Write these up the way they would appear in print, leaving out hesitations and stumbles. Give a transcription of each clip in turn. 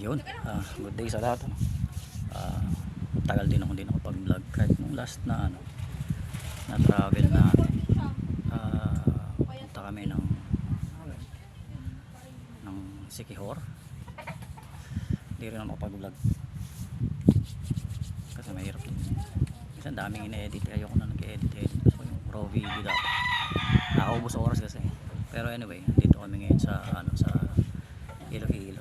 Yun, good day sa lahat. Ah, tagal din ako din pag-vlog kahit nung last na na travel natin. Punta kami ng Siquijor. Hindi rin ako makapag-vlog kasi mahirap yun. Kasi ang daming ine-edit, ayoko na nag-edit. So yung raw video dapat nakaubos oras kasi. Pero anyway, dito kami ngayon sa sa Iloilo.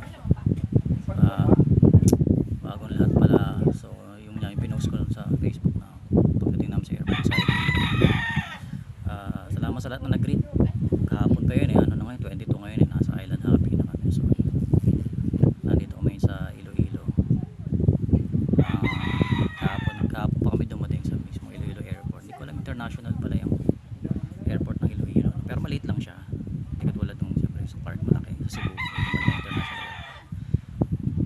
Bagong lahat pala. So yung pinost ko sa Facebook na pagdating namin sa airport sa salamat sa lahat na nag-greet. Kahapon pa yun na ngayon 22 ngayon nasa Island Hopping na kami. So nandito kami sa Iloilo. Kahapon pa kami dumating sa mismo Iloilo Airport. Hindi ko alam, international pala yung airport ng Iloilo, pero maliit lang siya. Hindi katulad nung siyempre sa park malaki sa Cebu, international.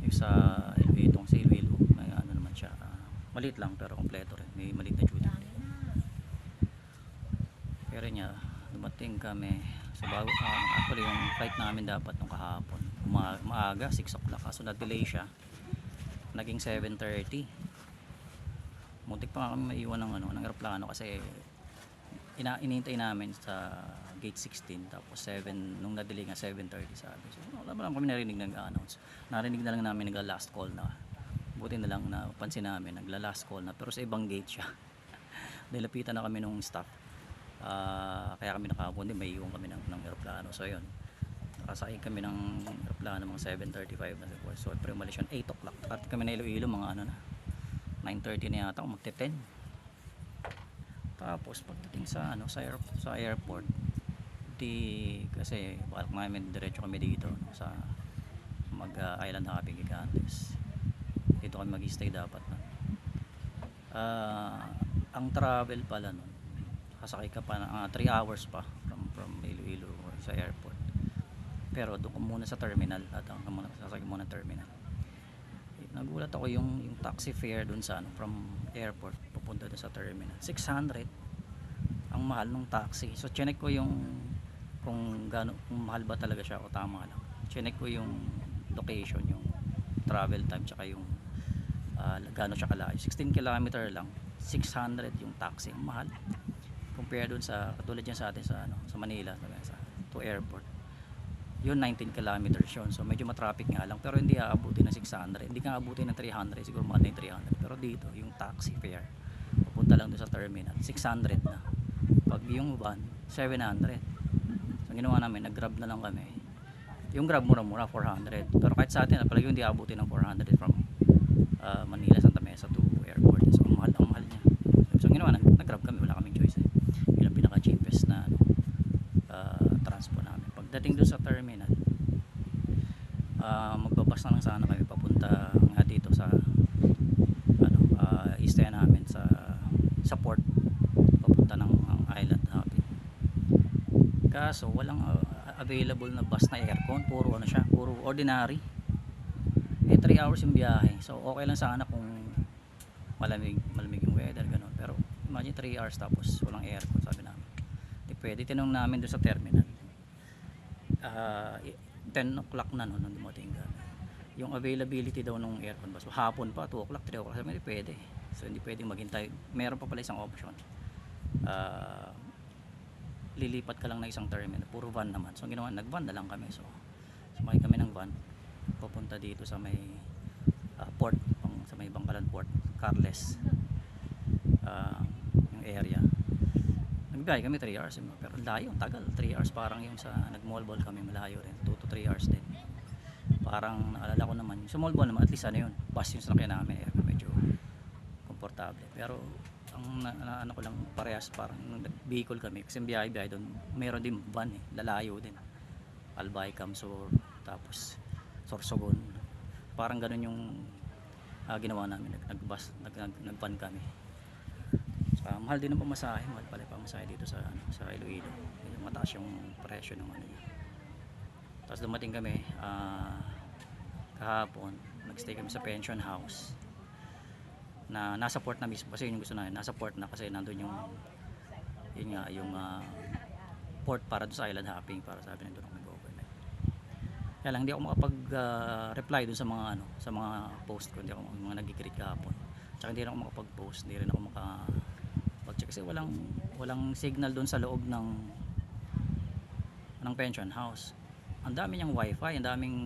Yung sa itong sa Iloilo may naman siya, maliit lang pero kompleto rin, may maliit na duty. Pero niya dumating kami sa bago, actually yung flight namin dapat nung kahapon maaga 6 o'clock, kaso na delay siya, naging 7:30. Muntik pa kami maiwan ng eroplano kasi inintay namin sa gate 16, tapos 7 nung na-delay nga 7:30 sabi. So wala pa lang kami narinig nag-announce. Narinig na lang namin nagla-last call na. Buti na lang napansin namin nagla-last call na, pero sa ibang gate siya. Nilapitan na kami nung staff. Kaya kami nakakundi, may iwan kami ng eroplano. So yun, nakasakay kami ng eroplano mga 7:35 na siguro. So pero umalis yun 8 o'clock. At kami na Iloilo mga na 9:30 na yata, magte-10. Tapos pagdating sa sa airport, kasi bakit namin diretso kami dito sa Island Hopping Gigantes. Dito kami mag-stay dapat na. Ang travel pala nun, kasakay ka pa ng 3 hours pa from Iloilo sa airport. Pero doon ko muna sa terminal, at sasakay muna terminal. Nagulat ako yung taxi fare doon sa from airport papunta doon sa terminal, 600 ang mahal ng taxi. So chinek ko yung kung mahal ba talaga siya o tama lang. Chinek ko yung location, yung travel time, tsaka yung gaano siya kalayo, 16 kilometer lang, 600 yung taxi. Ang mahal compare doon sa katulad yan sa atin sa Manila, sa to airport. Yun 19 kilometers yun, so medyo matraffic nga lang, pero hindi aabutin ng 600, hindi ka aabutin ng 300, siguro mahal na yung 300. Pero dito yung taxi fare papunta lang doon sa terminal 600 na. Pag yung van 700. So ginawa namin, nag-grab na lang kami. Yung grab mura-mura 400, pero kahit sa atin palagi hindi aabutin ng 400 from Manila Santa Mesa to airport. So ang mahal niya. So ginawa, nag-grab kami, wala kaming choice. Yun ang pinaka cheapest na transport namin. Pagdating doon sa terminal, magbabas na lang sana kami papunta nga dito sa istaya namin sa port, papunta ng Island Hopping. Kaso walang available na bus na aircon, puro siya, puro ordinary. 3 hours yung biyahe, so okay lang sana kung malamig yung weather ganun. Pero imagine 3 hours tapos walang aircon, sabi namin di pwede. Tinanong namin doon sa terminal, 10 o'clock na nung dumating yung availability daw nung aircon bus, hapon pa 2 o'clock 3 o'clock, sabi hindi pwede. So hindi pwedeng maghintay, meron pa pala isang option, lilipat ka lang na isang terminal, puro van naman. So ginawa, nag-van na lang kami. So sumakay kami ng van papunta dito sa may port, sa may Bangkalan Port, Carles, yung area. Nagbiyahe kami 3 hours, pero layo, tagal, 3 hours. Parang yung sa nag-mall ball kami, malayo rin, 2 to 3 hours din. Parang naalala ko naman sa mall ball naman, at least yun, bus yung sakyan namin, medyo komportable. Pero ang ko lang, parehas parang nag-vehicle kami, kasi biyahe doon meron din van lalayo din, Albay, Camsor, tapos Sorsogon, parang ganun yung ginawa namin. Nag-van kami. So, mahal din ang pamasahe, mahal pala yung pamasahe dito sa Iloilo. Mataas yung presyo ng Tapos dumating kami kahapon, nagstay kami sa pension house na nasa port na mismo, kasi yun yung gusto namin, nasa port na, kasi nandun yung port para doon sa Island Hopping, para sabi nandun ako mag-overnight. Kaya lang hindi ako reply dun sa mga ano, sa mga post ko, hindi ako mga nag-greet kahapon. Tsaka hindi rin ako makapag-post, hindi rin ako makapag-check kasi walang signal dun sa loob ng pension house. Ang dami niyang wifi, ang daming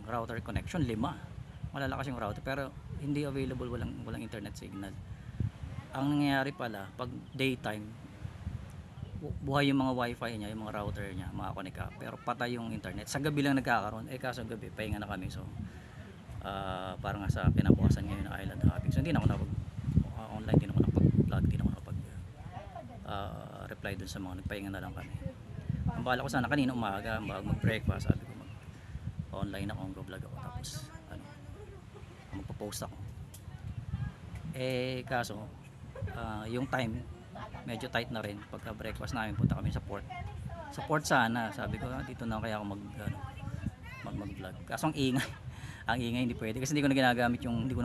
router connection, 5. Malalakas yung router pero hindi available, walang internet signal. Ang nangyayari pala pag daytime, buhay yung mga wifi niya, yung mga router niya, makakonek ka, pero patay yung internet. Sa gabi lang nagkakaroon, kaso gabi pahinga na kami, so parang nga sa kinabukasan ngayon ng island hopping, so hindi na ako online, din ako nakapag-vlog, din ako nakapag reply dun sa mga nagpahinga na lang kami. Ang bala ko sana kanina umaga bago mag-breakfast, sabi ko online ako, mag-vlog ako, tapos magpo-post ako. Kaso yung time medyo tight na rin. Pagka breakfast namin, punta kami sa port sana, sabi ko dito na kaya ako mag-vlog. Kaso ang ingay ang ingay, hindi pwede kasi hindi ko na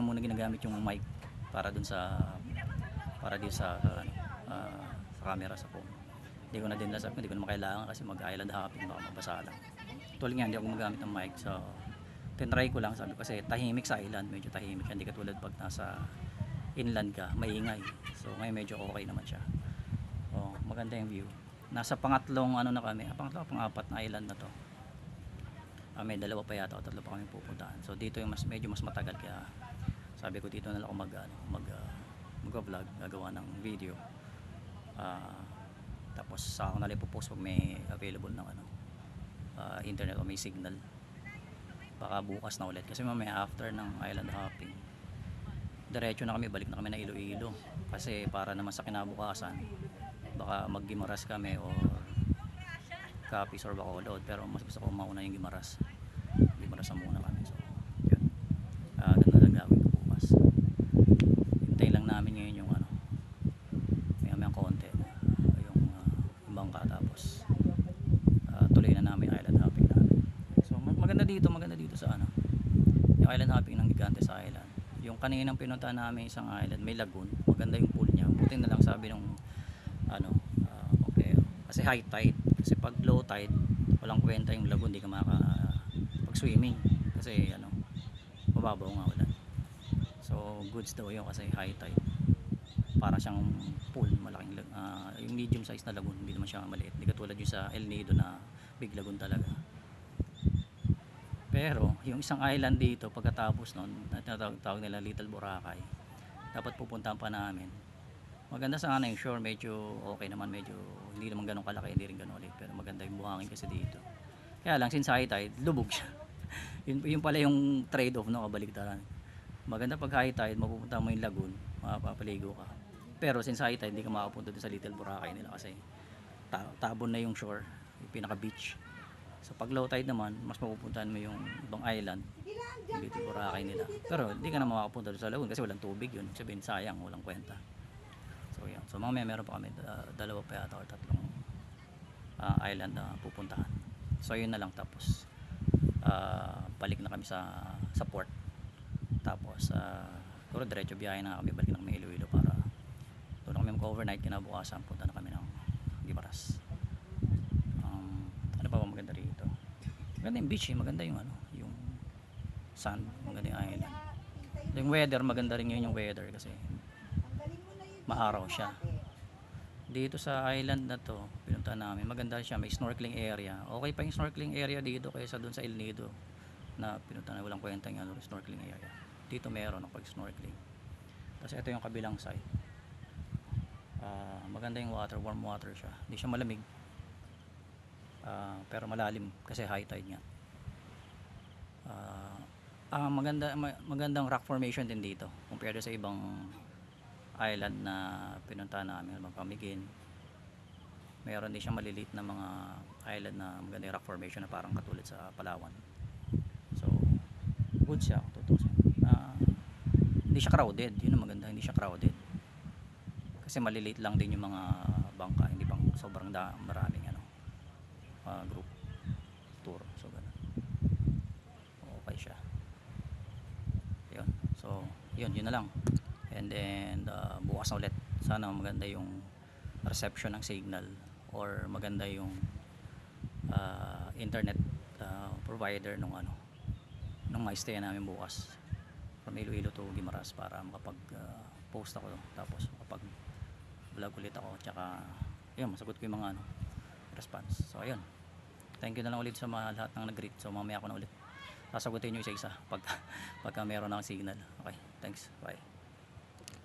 muna ginagamit yung mic para dun sa dito sa sa camera sa phone. Hindi ko na din nasab, hindi ko na makailangan kasi mag-island hopping, baka mabasa lang. Tulad nga, hindi ako gumagamit ng mic, so tinry ko lang, sabi ko kasi tahimik sa island, medyo tahimik, hindi katulad pag nasa inland ka, maingay. So ngayon medyo okay naman siya. Maganda yung view. Nasa pangatlong na kami, pang-apat na island na to. May dalawa pa yata o tatlo pa kami pupuntahan. So dito yung medyo mas matagal, kaya sabi ko dito na lang ako mag-vlog, gagawa ng video. Tapos sa ako na lang ipopost pag may available ng internet o may signal. Baka bukas na ulit kasi mamaya after ng island hopping, diretso na kami, balik na kami na Iloilo kasi para naman sa kinabukasan baka mag-Gimaras kami or Capiz or Bacolod, pero mas gusto ko mauna yung Gimaras na muna kami. So yun, ganun lang gawin ko bukas. Hintayin lang namin ngayon yung may konti yung bangka, tapos tuloy na namin yung island hopping namin. So maganda dito sa yung island hopping ng Gigantes Island. Yung kaninang pinunta namin isang island, may lagoon, maganda yung pool niya. Buti na lang sabi nung okay, kasi high tide, kasi pag low tide walang kwenta yung lagoon, di ka pag swimming kasi mababaw nga ulan. So goods daw yun kasi high tide, para siyang pool, malaking yung medium size na lagoon, hindi naman siya maliit, hindi katulad yung sa El Nido na big lagoon talaga. Pero yung isang island dito, pagkatapos nun, tawag nila Little Boracay, dapat pupuntahan pa namin. Maganda sana yung shore, medyo okay naman, medyo hindi naman ganun kalaki, hindi rin ganun ulit, pero maganda yung buhangin kasi dito. Kaya lang since high tide, lubog siya. yun pala yung trade off, no, kabaligtaran. Maganda pag high tide, mapupunta mo yung lagoon, mapapaligo ka. Pero since high tide, hindi ka makapunta dun sa Little Boracay nila kasi tabon na yung shore, yung pinaka beach. So pag low tide naman, mas mapupuntahan mo yung ibang island, yung Little Boracay nila. Pero hindi ka na makapunta doon sa lagoon kasi walang tubig yun. Sabihin sayang, walang kwenta. So yan. So mamaya meron pa kami dalawa pa yata or tatlong island na pupuntahan. So yun na lang, tapos balik na kami sa port. Tapos siguro diretso biyahe na kami, balik na kami Iloilo para doon na kami mag-overnight, kinabukasan punta na kami ng Gimaras. Ano pa ba maganda rito? Maganda yung beach, maganda yung yung sand, maganda yung island. Yung weather, maganda rin yun yung weather kasi maaraw siya. Dito sa island na to, pinunta namin, maganda siya, may snorkeling area. Okay pa yung snorkeling area dito kaysa doon sa El Nido na pinunta na, walang kwenta yung snorkeling area. Dito meron ng pag-snorkeling. Tapos ito yung kabilang side. Maganda yung water, warm water siya. Hindi siya malamig. Pero malalim kasi high tide nga. Magandang rock formation din dito compared sa ibang island na pinunta namin, Pamigin. Mayroon din siyang maliliit na mga island na magandang rock formation na parang katulad sa Palawan. So good siya kung tutusin. Hindi siya crowded, yun ang maganda, hindi siya crowded kasi maliliit lang din yung mga bangka, hindi pang sobrang maraming group tour, so ganun. Okay siya. Yun, so yun na lang. And then bukas na ulit, sana maganda yung reception ng signal or maganda yung internet provider nung ano, nung ma-stay namin bukas from Iloilo to Guimaras para makapag post ako, tapos makapag vlog ulit ako, tsaka yun, masagot ko yung mga ano, response. So ayun, thank you na lang ulit sa mga lahat ng nag-greet. So mamaya ako na ulit sasagutin nyo isa-isa pagka meron ng signal. Okay, thanks, bye.